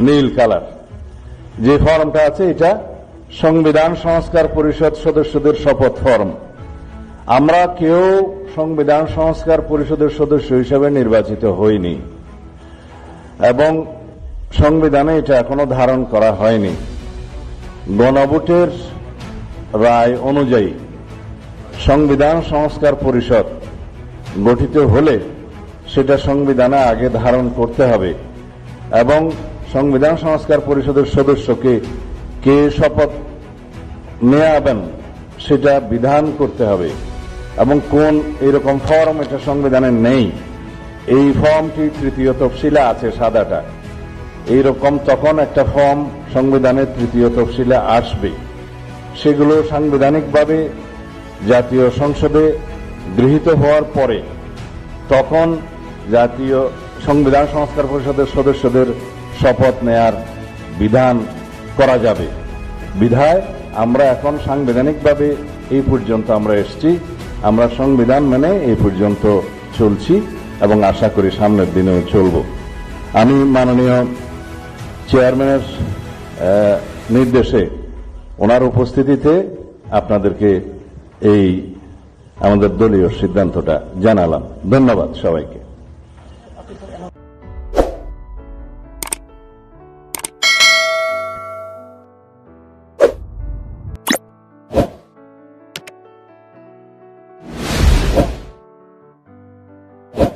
নীল colour যে ফর্মটা আছে এটা সংবিধান সংস্কার পরিষদ সদস্যদের শপথ ফর্ম। আমরা কেউ সংবিধান সংস্কার পরিষদের সদস্য হিসেবে নির্বাচিত হইনি এবং সংবিধানে এটা এখনো ধারণ করা হয়নি। গণভোটের রায় অনুযায়ী সংবিধান সংস্কার পরিষদ গঠিত হলে সেটা সংবিধানে আগে ধারণ করতে হবে এবং সংবিধান সংস্কার পরিষদের সদস্যকে কে শপথ নেওয়াবেন সেটা বিধান করতে হবে এবং কোন এরকম ফর্ম এটা সংবিধানে নেই। এই ফর্মটি তৃতীয় তফসিলে আছে, সাদাটা। এইরকম তখন একটা ফর্ম সংবিধানের তৃতীয় তফসিলে আসবে, সেগুলো সাংবিধানিকভাবে জাতীয় সংসদে গৃহীত হওয়ার পরে তখন জাতীয় সংবিধান সংস্কার পরিষদের সদস্যদের শপথ নেয়ার বিধান করা যাবে। বিধায় আমরা এখন সাংবিধানিকভাবে এই পর্যন্ত আমরা এসেছি, আমরা সংবিধান মেনে এই পর্যন্ত চলছি এবং আশা করি সামনের দিনেও চলব। আমি মাননীয় চেয়ারম্যানের নির্দেশে ওনার উপস্থিতিতে আপনাদেরকে এই আমাদের দলীয় সিদ্ধান্তটা জানালাম। ধন্যবাদ সবাইকে।